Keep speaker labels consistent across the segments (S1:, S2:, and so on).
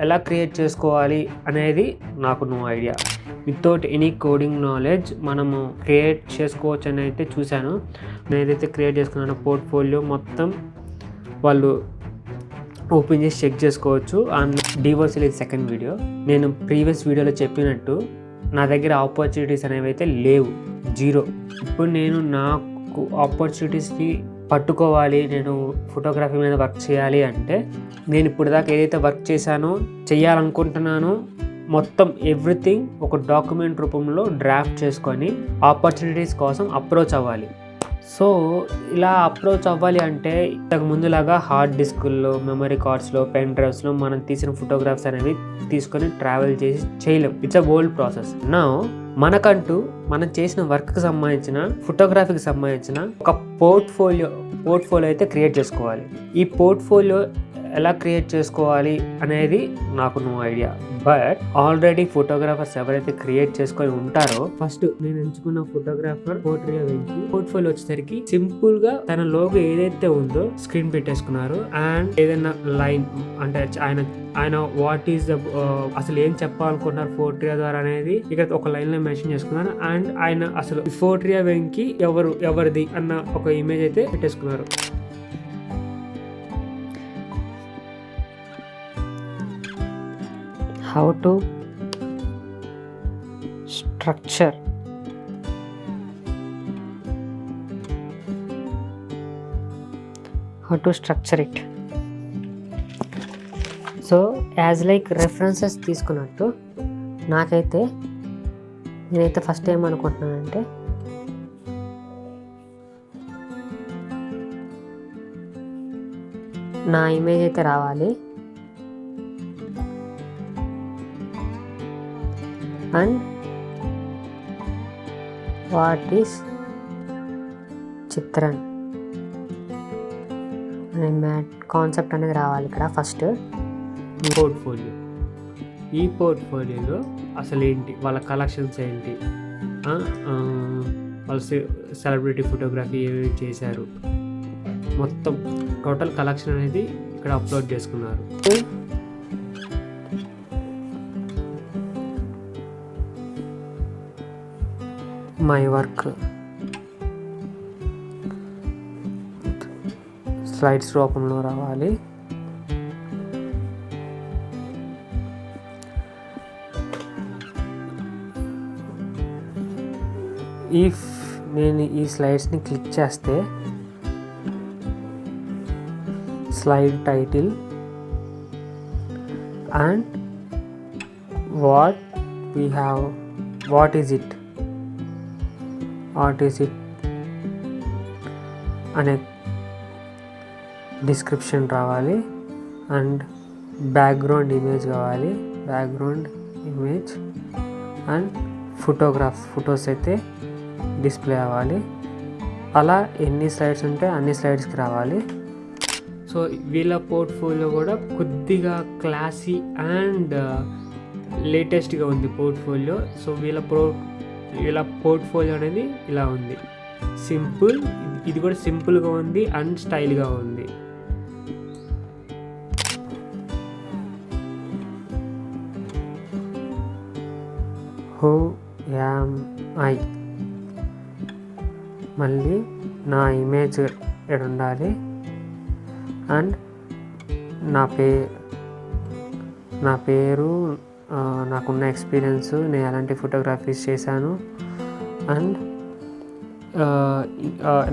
S1: ఎలా క్రియేట్ చేసుకోవాలి అనేది నాకు no idea. Without any coding knowledge మనము క్రియేట్ చేసుకోవచ్చు అని అయితే చూశాను. నేను ఏదైతే క్రియేట్ చేసుకున్నానో పోర్ట్ఫోలియో మొత్తం వాళ్ళు ఓపెన్ చేసి చెక్ చేసుకోవచ్చు. అండ్ డివోర్సల్ ఇది సెకండ్ వీడియో. నేను ప్రీవియస్ వీడియోలో చెప్పినట్టు నా దగ్గర ఆపర్చునిటీస్ అనేవి అయితే లేవు, జీరో. ఇప్పుడు నేను నాకు ఆపర్చునిటీస్ని పట్టుకోవాలి, నేను ఫోటోగ్రఫీ మీద వర్క్ చేయాలి అంటే నేను ఇప్పుడు దాకా ఏదైతే వర్క్ చేశానో చేయాలనుకుంటున్నానో మొత్తం ఎవ్రీథింగ్ ఒక డాక్యుమెంట్ రూపంలో డ్రాఫ్ట్ చేసుకొని ఆపర్చునిటీస్ కోసం అప్రోచ్ అవ్వాలి. సో ఇలా అప్రోచ్ అవ్వాలి అంటే ఇంతకు ముందులాగా హార్డ్ డిస్కుల్లో, మెమరీ కార్డ్స్లో, పెన్ డ్రైవ్స్లో మనం తీసిన ఫోటోగ్రాఫ్స్ అనేవి తీసుకొని ట్రావెల్ చేసి చేయలేం. It's a old process. నా మనకంటూ మనం చేసిన వర్క్కి సంబంధించిన, ఫోటోగ్రఫీకి సంబంధించిన ఒక పోర్ట్ఫోలియో అయితే క్రియేట్ చేసుకోవాలి. ఈ పోర్ట్ఫోలియో ఎలా క్రియేట్ చేసుకోవాలి అనేది నాకు no idea. But already photographers ఎవరైతే క్రియేట్ చేసుకొని ఉంటారో, ఫస్ట్ నేను ఎంచుకున్న ఫోటోగ్రాఫర్ పోర్ట్రియో వెంకి పోర్ట్ఫోలియో వచ్చేసరికి సింపుల్ గా తన లోగో ఏదైతే ఉందో స్క్రీన్ పెట్టేసుకున్నారు. అండ్ ఏదైనా లైన్ అంటే ఆయన వాట్ ఈస్ ద అసలు ఏం చెప్పాలనుకుంటున్నారు పోర్ట్రియో ద్వారా అనేది ఇక్కడ ఒక లైన్ లో మెన్షన్ చేసుకున్నారు. అండ్ ఆయన అసలు పోర్ట్రియో వెంకి ఎవరిది అన్న ఒక ఇమేజ్ అయితే పెట్టేసుకున్నారు. How to structure it. So as like references తీసుకున్నట్టు నాకైతే నేనైతే ఫస్ట్ ఏమనుకుంటున్నానంటే నా ఇమేజ్ అయితే రావాలి. అండ్ వాట్ ఈస్ చిత్రన్ అనే కాన్సెప్ట్ అనేది రావాలి ఇక్కడ ఫస్ట్. పోర్ట్ఫోలియో, ఈ పోర్ట్ఫోలియోలో అసలు ఏంటి, వాళ్ళ కలెక్షన్స్ ఏంటి, వాళ్ళు సెలబ్రిటీ ఫోటోగ్రఫీ ఏవి చేశారు, మొత్తం టోటల్ కలెక్షన్ అనేది ఇక్కడ అప్లోడ్ చేసుకున్నారు. మై వర్క్ స్లైడ్స్ రూపంలో రావాలి. ఇఫ్ నేను ఈ స్లైడ్స్ని క్లిక్ చేస్తే slide title and what is it అనే డిస్క్రిప్షన్ రావాలి. అండ్ బ్యాక్గ్రౌండ్ ఇమేజ్ కావాలి, బ్యాక్గ్రౌండ్ ఇమేజ్ అండ్ ఫొటోస్ అయితే డిస్ప్లే అవ్వాలి. అలా ఎన్ని స్లైడ్స్ ఉంటే అన్ని స్లైడ్స్కి రావాలి. సో వీళ్ళ పోర్ట్ఫోలియో కూడా కొద్దిగా క్లాసీ అండ్ లేటెస్ట్గా ఉంది పోర్ట్ఫోలియో. సో వీళ్ళ పోర్ట్ఫోలియో అనేది ఇలా ఉంది, సింపుల్. ఇది కూడా సింపుల్గా ఉంది అండ్ స్టైల్గా ఉంది. హూ యామ్ ఐ, మళ్ళీ నా ఇమేజ్ ఇక్కడ ఉండాలి. అండ్ నా పేరు, నాకున్న ఎక్స్పీరియన్స్, నేను ఎలాంటి ఫోటోగ్రఫీస్ చేశాను, అండ్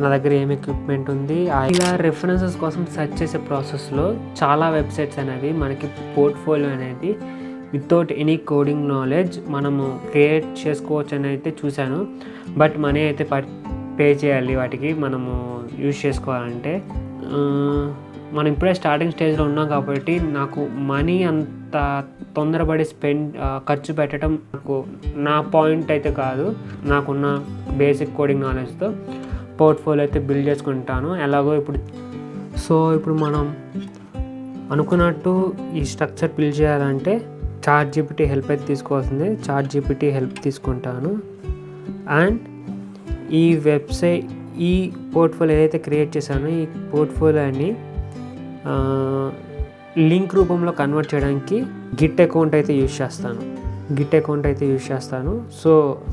S1: నా దగ్గర ఏం ఎక్విప్మెంట్ ఉంది. ఇలా రెఫరెన్సెస్ కోసం సెర్చ్ చేసే ప్రాసెస్లో చాలా వెబ్సైట్స్ అనేవి మనకి పోర్ట్ఫోలియో అనేది వితౌట్ ఎనీ కోడింగ్ నాలెడ్జ్ మనము క్రియేట్ చేసుకోవచ్చు అని అయితే చూశాను. బట్ మనీ అయితే పే చేయాలి వాటికి మనము యూజ్ చేసుకోవాలంటే. మనం ఇప్పుడే స్టార్టింగ్ స్టేజ్లో ఉన్నాం కాబట్టి నాకు మనీ అంత తొందరపడి ఖర్చు పెట్టడం నా పాయింట్ అయితే కాదు. నాకున్న బేసిక్ కోడింగ్ నాలెడ్జ్తో పోర్ట్ఫోలియో అయితే బిల్డ్ చేసుకుంటాను ఎలాగో ఇప్పుడు మనం అనుకున్నట్టు ఈ స్ట్రక్చర్ బిల్డ్ చేయాలంటే చాట్‌జీపీటీ హెల్ప్ అయితే తీసుకోవాల్సిందే. చాట్‌జీపీటీ హెల్ప్ తీసుకుంటాను. అండ్ ఈ పోర్ట్ఫోలియో ఏదైతే క్రియేట్ చేశానో ఈ పోర్ట్ఫోలియోని లింక్ రూపంలో కన్వర్ట్ చేయడానికి గిట్ అకౌంట్ అయితే యూజ్ చేస్తాను. సో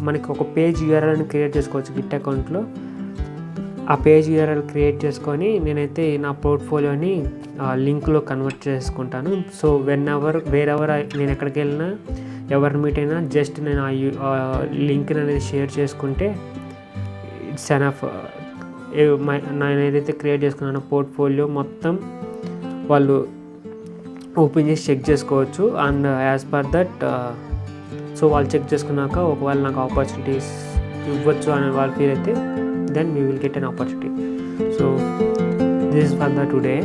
S1: మనకి ఒక పేజ్ యూఆర్ఎల్ని క్రియేట్ చేసుకోవచ్చు గిట్ అకౌంట్లో. ఆ పేజ్ యూఆర్ఎల్ క్రియేట్ చేసుకొని నేనైతే నా పోర్ట్ఫోలియోని లింక్లో కన్వర్ట్ చేసుకుంటాను. సో వేరెవర్ నేను ఎక్కడికి వెళ్ళినా ఎవరిని మీట్ అయినా జస్ట్ నేను ఆ లింక్ని అనేది షేర్ చేసుకుంటే ఇట్స్ ఎనఫ్. నేను ఏదైతే క్రియేట్ చేసుకున్నానో పోర్ట్ఫోలియో మొత్తం వాళ్ళు ఓపెన్ చేసి చెక్ చేసుకోవచ్చు. And as per that so వాళ్ళు చెక్ చేసుకున్నాక ఒకవేళ నాకు ఆపర్చునిటీస్ ఇవ్వచ్చు అని వాళ్ళు ఫీల్ అయితే then we will get an opportunity. So this is for the today.